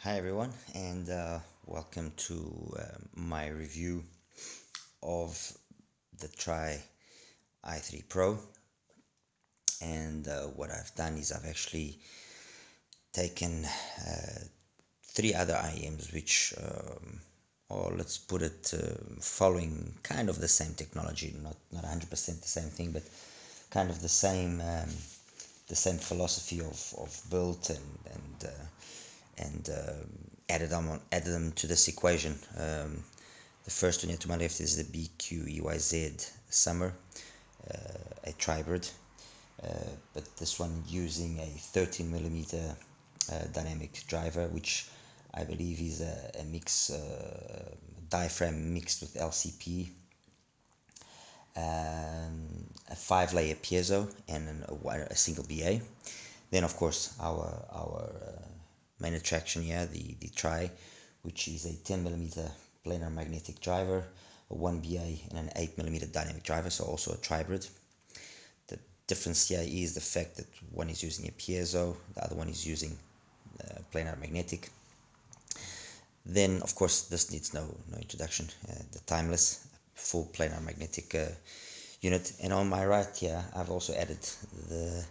Hi everyone, and welcome to my review of the i3Pro. And what I've done is I've actually taken three other IEMs, which, or let's put it, following kind of the same technology, not 100% the same thing, but kind of the same philosophy of build and added them to this equation. The first one here to my left is the BQEYZ Summer, a tribrid, but this one using a 13mm dynamic driver, which I believe is a mix, diaphragm mixed with LCP, a 5-layer piezo, and a single BA. Then of course our main attraction here, the Tri, which is a 10mm planar magnetic driver, a 1BA, and an 8mm dynamic driver, so also a tribrid. The difference here is the fact that one is using a piezo, the other one is using planar magnetic. Then of course this needs no introduction, the timeless full planar magnetic unit. And on my right here I've also added the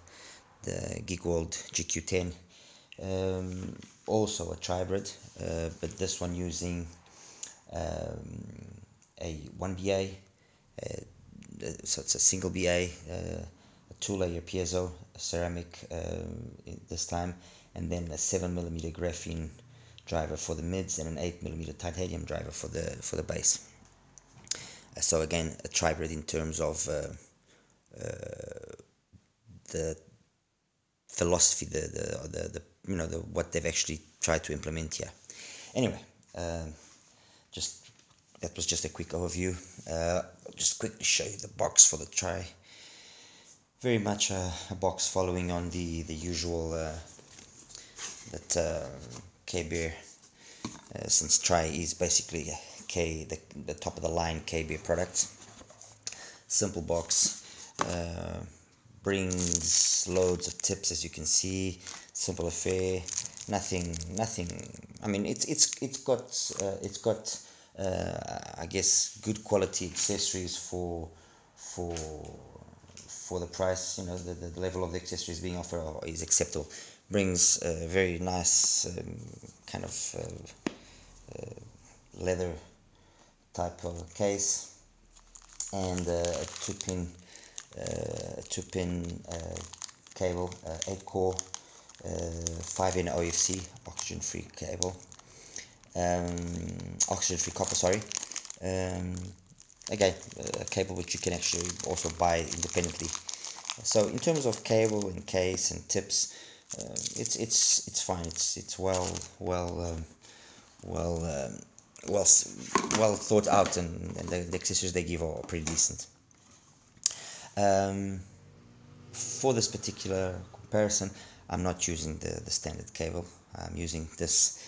Geekwold GK10, also a tribrid, but this one using a 1BA, so it's a single BA, a 2-layer piezo, a ceramic this time, and then a 7mm graphene driver for the mids and an 8mm titanium driver for the base. So again, a tribrid in terms of the philosophy, the what they've actually tried to implement here. Anyway, that was just a quick overview. I'll just quickly show you the box for the Tri. Very much a box following on the usual that K-Beer, since Tri is basically the top of the line K-Beer product. Simple box. Brings loads of tips, as you can see. Simple affair. Nothing. I mean, it's got I guess good quality accessories for the price. The level of the accessories being offered is acceptable. Brings a very nice kind of leather type of case, and a two-pin cable, 8-core, 5N OFC, oxygen-free cable, oxygen-free copper, sorry. Again, a cable which you can actually also buy independently. So in terms of cable and case and tips, it's fine. It's well thought out, and the accessories they give are pretty decent. For this particular comparison, I'm not using the standard cable. I'm using this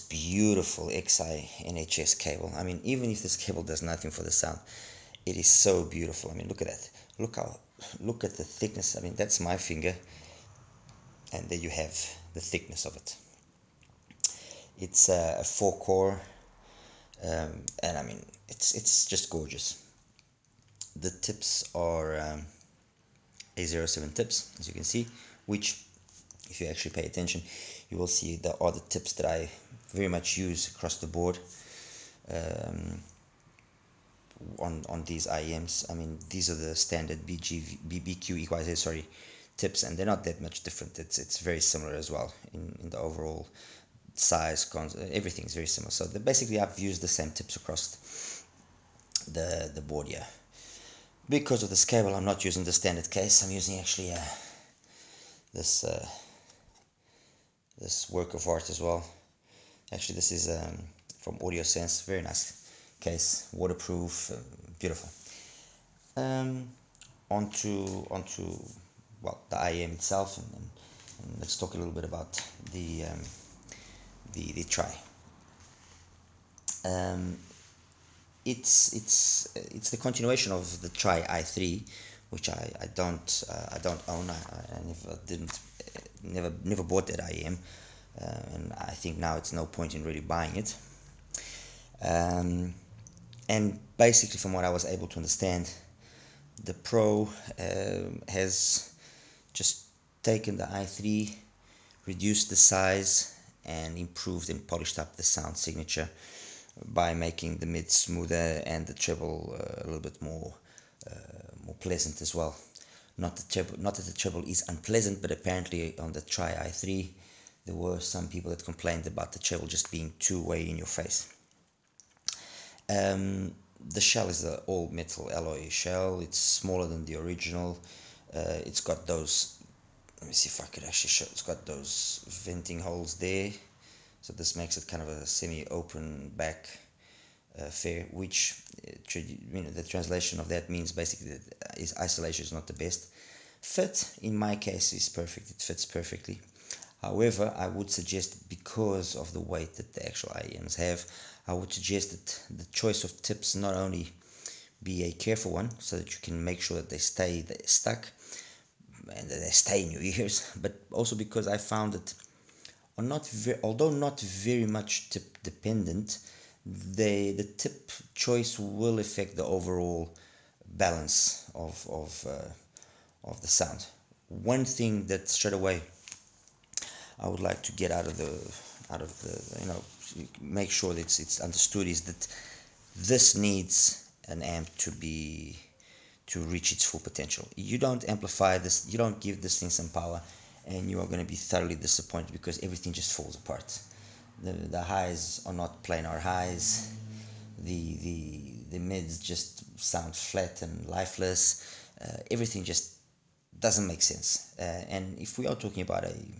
beautiful XI NHS cable. I mean, even if this cable does nothing for the sound, it is so beautiful. I mean, look at that. Look at the thickness. I mean, that's my finger, and there you have the thickness of it. It's a 4-core, and I mean, it's just gorgeous. The tips are A07 tips, as you can see, which, if you actually pay attention, you will see there are the tips that I very much use across the board on these IEMs. I mean, these are the standard BQEYZ tips, and they're not that much different. It's very similar as well in the overall size, everything's very similar. So basically I've used the same tips across the board here. Because of this cable, I'm not using the standard case. I'm using actually this work of art as well. Actually, this is from Audio Sense. Very nice case, waterproof, beautiful. Onto well, the IEM itself, and let's talk a little bit about the Tri. It's the continuation of the Tri i3, which I don't own. I never bought that IEM. and I think now it's no point in really buying it. And basically, from what I was able to understand, the Pro has just taken the i3, reduced the size, and improved and polished up the sound signature by making the mid smoother and the treble a little bit more pleasant as well. Not that the treble is unpleasant, but apparently on the Tri i3 there were some people that complained about the treble just being too way in your face. The shell is the all metal alloy shell. It's smaller than the original. It's got those, let me see if I could actually show, it's got those venting holes there, so this makes it kind of a semi-open back fair, which the translation of that means basically that isolation is not the best. Fit in my case is perfect, it fits perfectly. However, I would suggest, because of the weight that the actual IEMs have, I would suggest that the choice of tips not only be a careful one, so that you can make sure that they stay stuck and that they stay in your ears, but also because I found that, although not very much tip dependent, the tip choice will affect the overall balance of the sound. One thing that straight away I would like to get out of the make sure that it's understood is that this needs an amp to reach its full potential. You don't amplify this, you don't give this thing some power, and you are going to be thoroughly disappointed because everything just falls apart. The highs are not planar highs. The mids just sound flat and lifeless. Everything just doesn't make sense. And if we are talking about an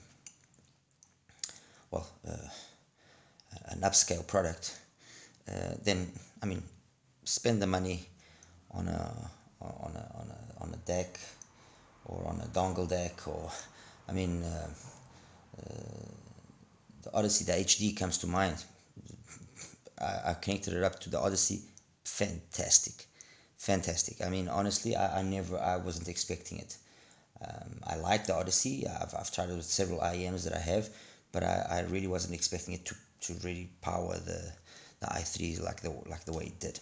upscale product, then I mean, spend the money on a deck or on a dongle deck, or I mean, the Odyssey, the HD comes to mind. I connected it up to the Odyssey. Fantastic. I mean, honestly, I wasn't expecting it. I like the Odyssey. I've tried it with several IEMs that I have, but I really wasn't expecting it to really power the i3 like the way it did.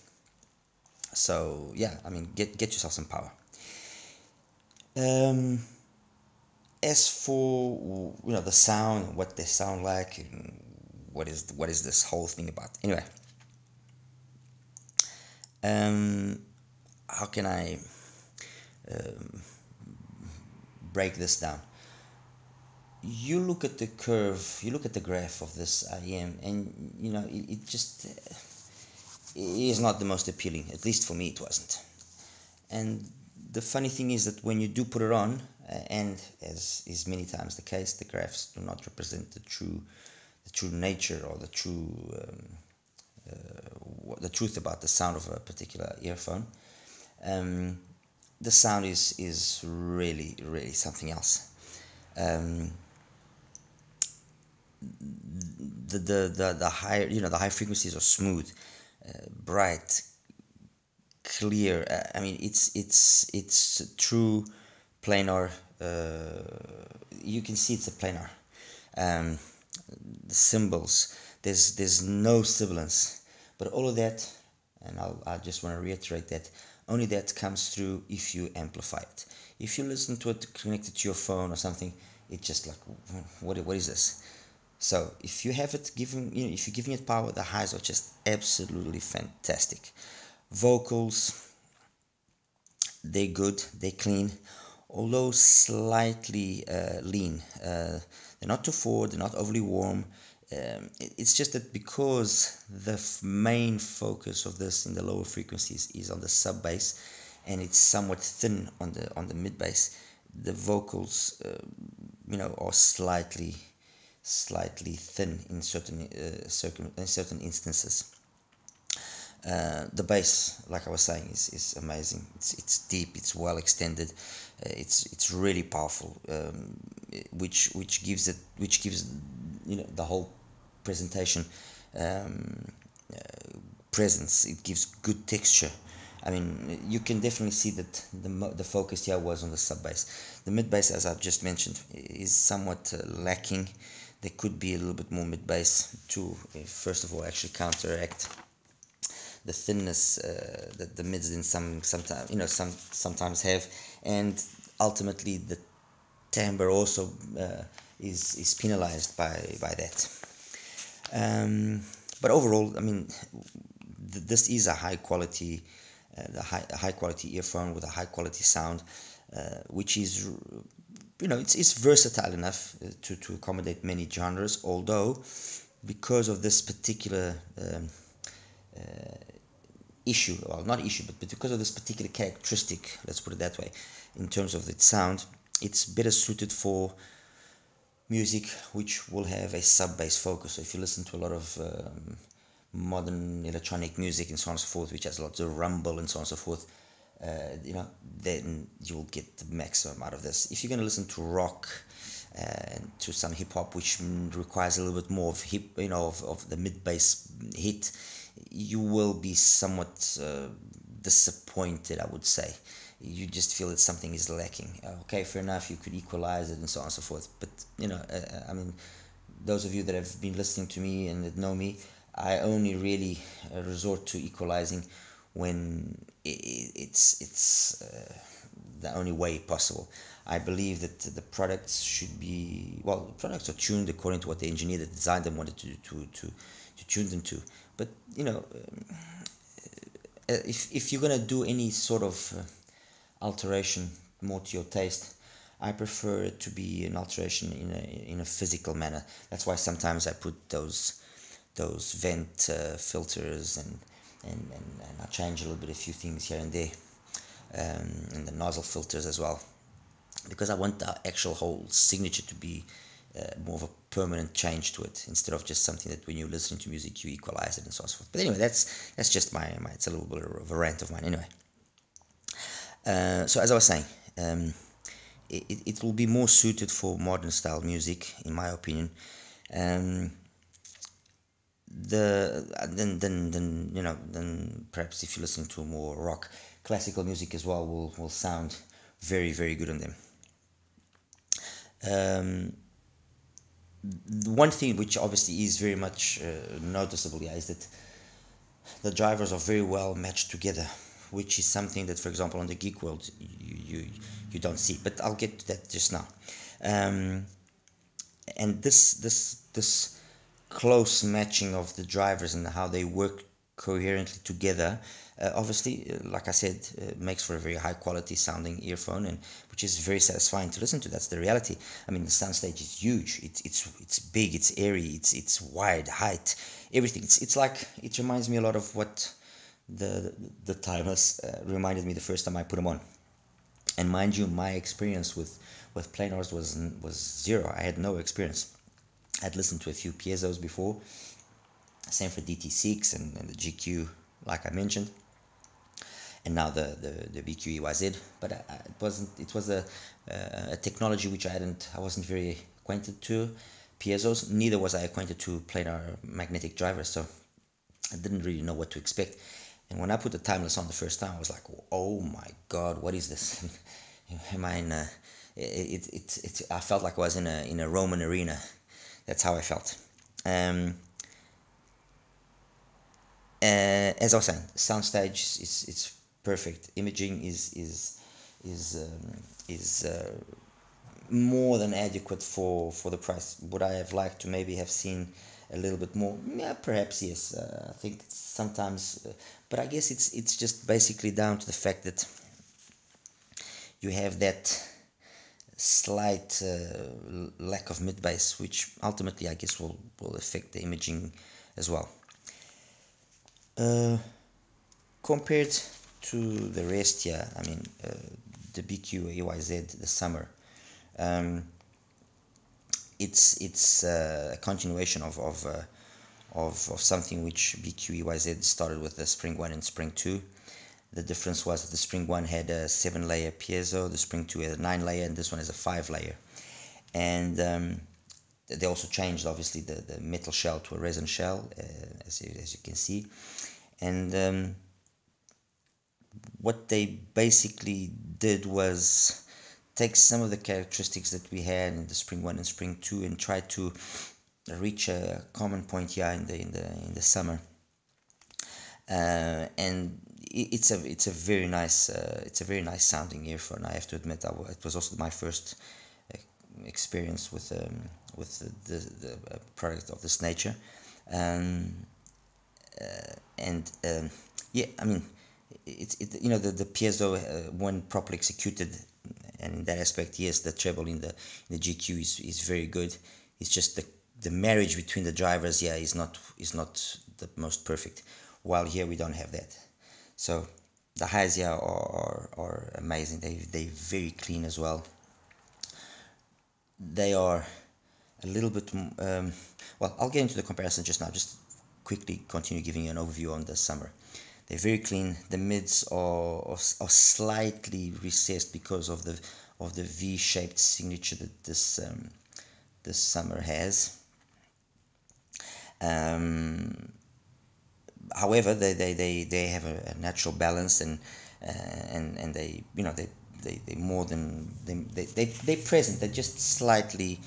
So yeah, I mean, get yourself some power. As for the sound, what they sound like, and what is this whole thing about? Anyway, how can I break this down? You look at the curve, you look at the graph of this IEM, and it just is not the most appealing. At least for me, it wasn't. And the funny thing is that when you do put it on, and as is many times the case, the graphs do not represent the true nature or the truth about the sound of a particular earphone. The sound is really something else. The high the high frequencies are smooth, bright, clear. I mean, it's true planar. You can see it's a planar. The cymbals, there's no sibilance, but all of that, and I just want to reiterate that only that comes through if you amplify it. If you listen to it connected to your phone or something, it's just like, what is this? So if you have it giving, if you're giving it power, the highs are just absolutely fantastic. Vocals, they're good, they're clean, although slightly lean. They're not too forward, they're not overly warm. It's just that because the main focus of this in the lower frequencies is on the sub bass, and it's somewhat thin on the mid bass, the vocals are slightly thin in certain instances. The bass, like I was saying, is amazing. It's deep, it's well extended, it's really powerful, which gives the whole presentation presence. It gives good texture. I mean, you can definitely see that the focus here was on the sub bass. The mid bass, as I've just mentioned, is somewhat lacking. there could be a little bit more mid bass to first of all actually counteract the thinness that the mids in sometimes sometimes have, and ultimately the timbre also is penalized by that. But overall, I mean, this is a high quality high quality earphone with a high quality sound, which is, it's versatile enough to accommodate many genres, although because of this particular issue, well, not issue, but because of this particular characteristic, let's put it that way, in terms of its sound, it's better suited for music which will have a sub-bass focus. So if you listen to a lot of modern electronic music and so on and so forth, which has lots of rumble and so on and so forth, then you'll get the maximum out of this. If you're going to listen to rock and to some hip hop, which requires a little bit more of of the mid bass hit, you will be somewhat disappointed, I would say. You just feel that something is lacking. Okay, fair enough, you could equalize it and so on and so forth, but I mean, those of you that have been listening to me and that know me, I only really resort to equalizing when it's the only way possible. I believe that the products should be, well, the products are tuned according to what the engineer that designed them wanted to tune them to. But if you're gonna do any sort of alteration more to your taste, I prefer it to be an alteration in a physical manner. That's why sometimes I put those vent filters and I change a little bit, a few things here and there, and the nozzle filters as well, because I want the actual whole signature to be more of a permanent change to it, instead of just something that when you're listening to music you equalize it and so on and so forth. But anyway, that's just my it's a little bit of a rant of mine anyway. So as I was saying, it will be more suited for modern style music, in my opinion. Then perhaps if you listen to more rock, classical music as well will sound very, very good on them. One thing which obviously is very much noticeable here is that the drivers are very well matched together, which is something that, for example, on the Geekwold you don't see. But I'll get to that just now. And this close matching of the drivers and how they work coherently together, obviously, like I said, makes for a very high quality sounding earphone, and which is very satisfying to listen to. That's the reality. I mean, the soundstage is huge. It's big. It's airy. It's wide, height, everything. It's like, it reminds me a lot of what the Timeless reminded me the first time I put them on. And mind you, my experience with planars was zero. I had no experience. I'd listened to a few piezos before, same for DT6 and the GQ, like I mentioned, and now the BQEYZ. But it was a technology which I wasn't very acquainted to piezos. Neither was I acquainted to planar magnetic drivers, so I didn't really know what to expect. And when I put the Timeless on the first time, I was like, oh my god, what is this? Am I in a, I felt like I was in a Roman arena. That's how I felt. As I was saying, soundstage is perfect. Imaging is more than adequate for the price. Would I have liked to maybe have seen a little bit more? Yeah, perhaps yes. I think sometimes, but I guess it's just basically down to the fact that you have that slight lack of mid bass, which ultimately I guess will affect the imaging as well. Compared to the rest here, I mean, the BQEYZ, the summer, it's a continuation of something which BQEYZ started with the Spring 1 and Spring 2. The difference was that the Spring 1 had a 7-layer piezo, the Spring 2 had a 9-layer, and this one has a 5-layer. And they also changed, obviously, the metal shell to a resin shell, as you can see. And what they basically did was take some of the characteristics that we had in the Spring 1 and Spring 2 and try to reach a common point here in the summer. And it's a very nice sounding earphone. I have to admit, it was also my first experience with the product of this nature. Yeah, I mean, the piezo, when properly executed, and in that aspect, yes, the treble in the GQ is very good. It's just the marriage between the drivers, yeah, is not the most perfect. While here we don't have that. So the highs here are amazing. They're very clean as well. They are a little bit well, I'll get into the comparison just now. Just quickly continue giving you an overview on the summer. They're very clean. The mids are slightly recessed because of the V-shaped signature that this summer has. However, they have a natural balance, and they they more than they're present. They're just slightly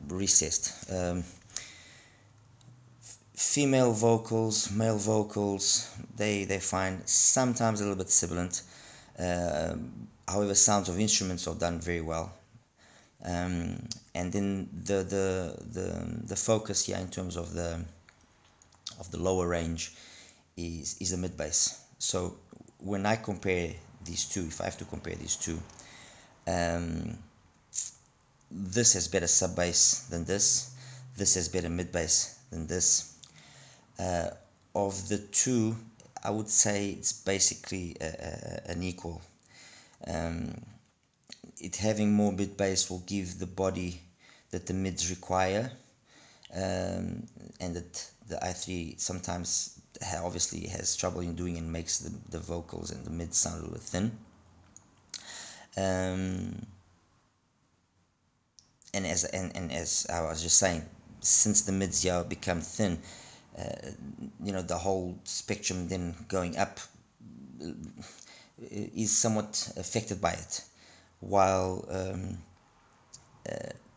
recessed. Female vocals, male vocals, they find sometimes a little bit sibilant. However, sounds of instruments are done very well. And then the focus here in terms of the lower range is a mid bass. So when I compare these two, if I have to compare these two, this has better sub bass than this. This has better mid bass than this. Of the two, I would say it's basically an equal. It having more mid bass will give the body that the mids require, and that the i3 sometimes obviously has trouble in doing, and makes the vocals and the mids sound a little thin. And as I was just saying, since the mids here become thin, the whole spectrum then going up is somewhat affected by it. While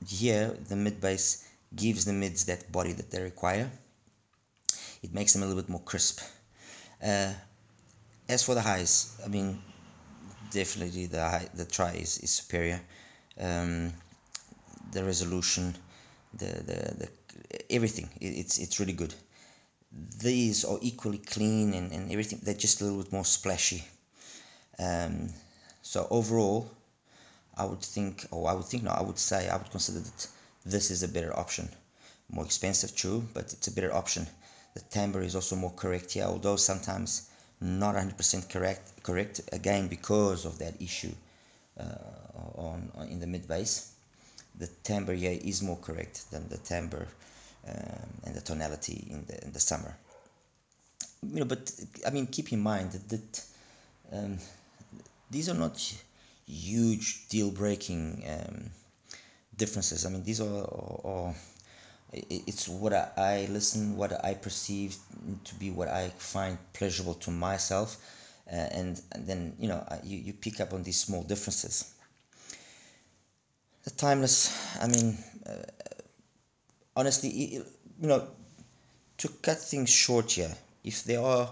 here the mid bass gives the mids that body that they require. It makes them a little bit more crisp. As for the highs, I mean, definitely the tri is superior. The resolution, the everything, it's really good. These are equally clean and everything. They're just a little bit more splashy. So overall, I would say I would consider that this is a better option. More expensive, true, but it's a better option. The timbre is also more correct here, although sometimes not 100% correct, again because of that issue in the mid bass. The timbre here is more correct than the timbre and the tonality in the summer. But I mean, keep in mind that these are not huge deal-breaking differences. I mean, these are it's what I listen, what I perceive to be what I find pleasurable to myself, and then you pick up on these small differences. The timeless, I mean, honestly, to cut things short here, if there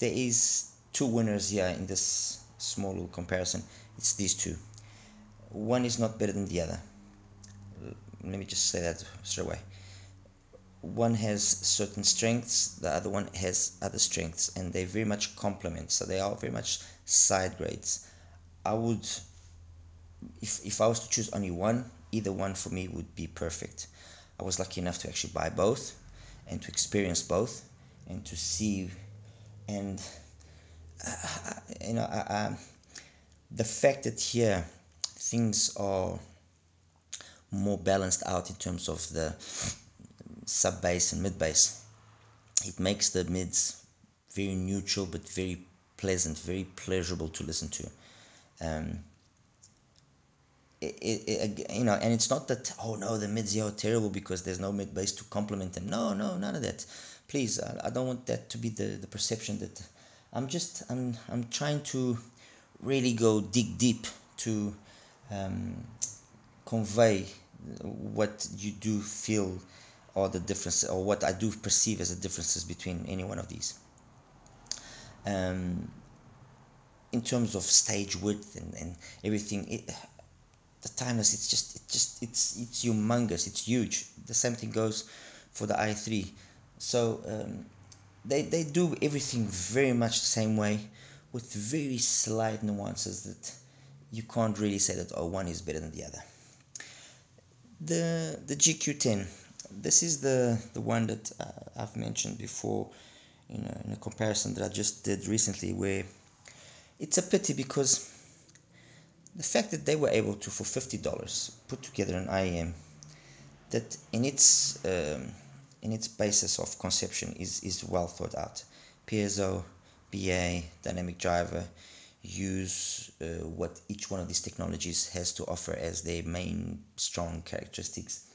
is two winners here in this small little comparison, it's these two. One is not better than the other. Let me just say that straight away. One has certain strengths, the other one has other strengths, and they very much complement, so they are very much side grades. I would, if I was to choose only one, either one for me would be perfect. I was lucky enough to actually buy both and to experience both and to see, and the fact that here things are more balanced out in terms of the sub bass and mid bass, it makes the mids very neutral but very pleasant, very pleasurable to listen to. And it's not that, oh no, the mids here are terrible because there's no mid bass to complement them. No, none of that. Please, I don't want that to be the perception. That I'm trying to really go dig deep to convey what you do feel, or the difference, or what I do perceive as the differences between any one of these. In terms of stage width and everything, the timeless, it's humongous, it's huge. The same thing goes for the i3. So they do everything very much the same way, with very slight nuances that you can't really say that, oh, one is better than the other. The GQ10, this is the one that I've mentioned before in a comparison that I just did recently, where it's a pity because the fact that they were able to, for $50, put together an IEM that in its basis of conception is well thought out. piezo, BA, dynamic driver, use what each one of these technologies has to offer as their main strong characteristics.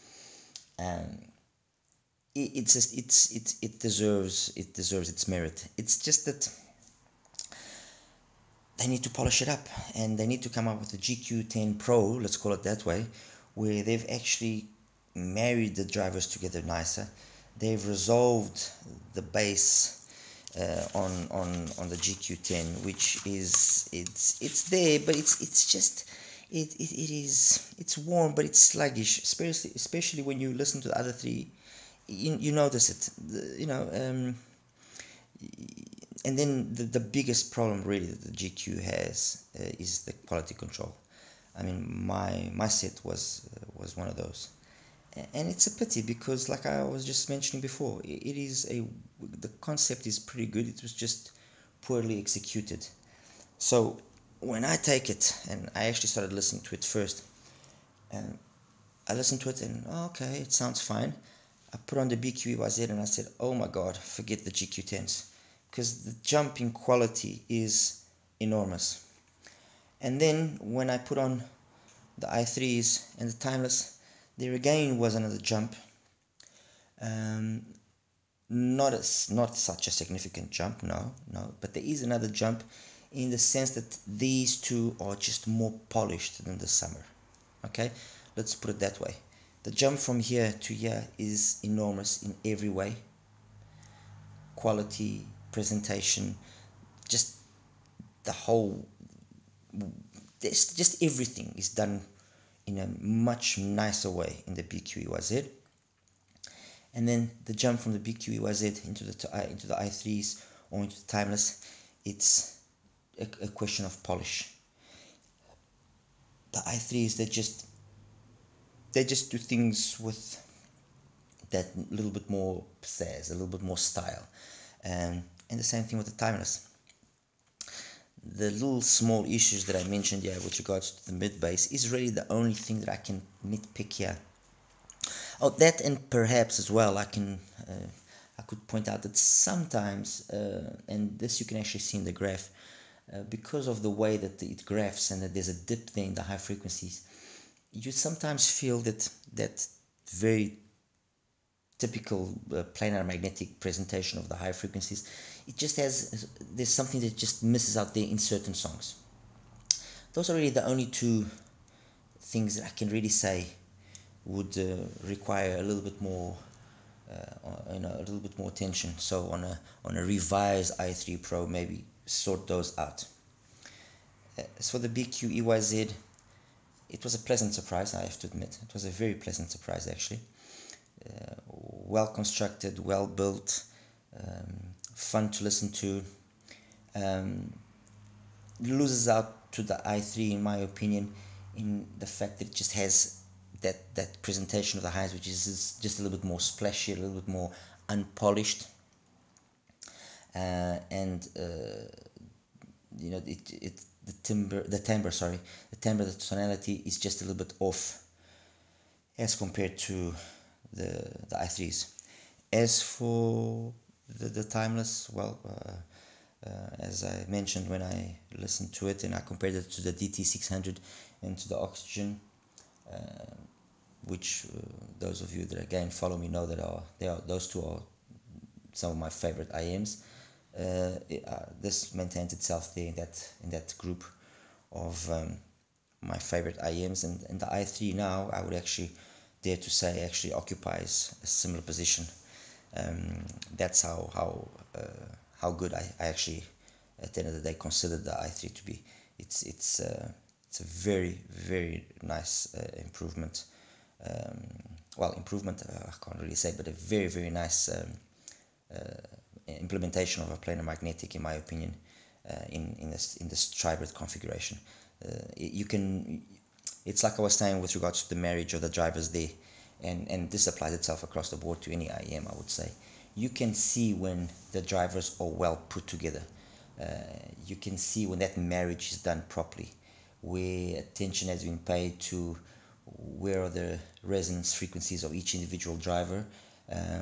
It deserves its merit. It's just that they need to polish it up, and they need to come up with a GQ10 Pro, let's call it that way, where they've actually married the drivers together nicer. They've resolved the bass on the GQ10, which is it's there, but it's warm, but it's sluggish, especially when you listen to the other three. You notice it, and then the biggest problem really that the GQ has is the quality control. I mean, my set was one of those, and it's a pity because, like I was just mentioning before, the concept is pretty good. It was just poorly executed. So when I take it, and I actually started listening to it first, and I listened to it, and okay, it sounds fine. I put on the BQEYZ and I said, oh my god, forget the GQ10s, because the jump in quality is enormous. And then when I put on the i3s and the timeless, there again was another jump. Not such a significant jump, no, but there is another jump, in the sense that these two are just more polished than the summer. Okay, let's put it that way. The jump from here to here is enormous in every way. Quality, presentation, just the whole, just everything is done in a much nicer way in the BQEYZ. And then the jump from the BQEYZ into the i3s or into the timeless, it's a question of polish. The i3s, they just do things with that little bit more pizzazz, a little bit more style, and the same thing with the timeless. The little small issues that I mentioned here with regards to the mid bass is really the only thing that I can nitpick here. Oh, that, and perhaps as well I could point out that sometimes, and this you can actually see in the graph, because of the way that it graphs and that there's a dip there in the high frequencies, you sometimes feel that very typical planar magnetic presentation of the high frequencies, there's something that just misses out there in certain songs. Those are really the only two things that I can really say would require a little bit more attention. So on a revised i3Pro, maybe sort those out. As for the BQEYZ, it was a pleasant surprise, I have to admit. It was a very pleasant surprise, actually. Well constructed, well built, fun to listen to. Loses out to the i3 in my opinion, in the fact that it just has that presentation of the highs, which is just a little bit more splashy, a little bit more unpolished, and the timbre, the tonality is just a little bit off as compared to the i3s. As for the timeless, well, as I mentioned when I listened to it and I compared it to the DT600 and to the Oxygen, which those of you that again follow me know that those two are some of my favorite IMs. This maintains itself there in that group. of my favorite IEMs, and the i3 now, I would actually dare to say, actually occupies a similar position. That's how good I actually, at the end of the day, consider the i3 to be. It's a very nice improvement. Well, improvement, I can't really say, but a very nice implementation of a planar magnetic, in my opinion, in this tribrid configuration. You can, it's like I was saying with regards to the marriage of the drivers there, and this applies itself across the board to any IEM, I would say. You can see when the drivers are well put together. You can see when that marriage is done properly, where attention has been paid to where are the resonance frequencies of each individual driver,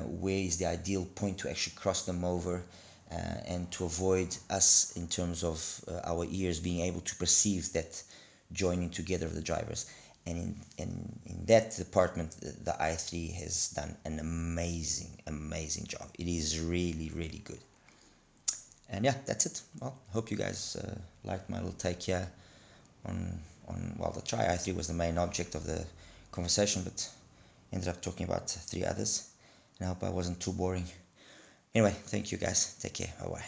where is the ideal point to actually cross them over, and to avoid us, in terms of our ears, being able to perceive that joining together of the drivers. And in that department, the i3 has done an amazing job. It is really good. And yeah, that's it. Well, hope you guys liked my little take here on well, the Tri i3 was the main object of the conversation, but ended up talking about 3 others, and I hope I wasn't too boring. Anyway, thank you guys. Take care. Bye bye.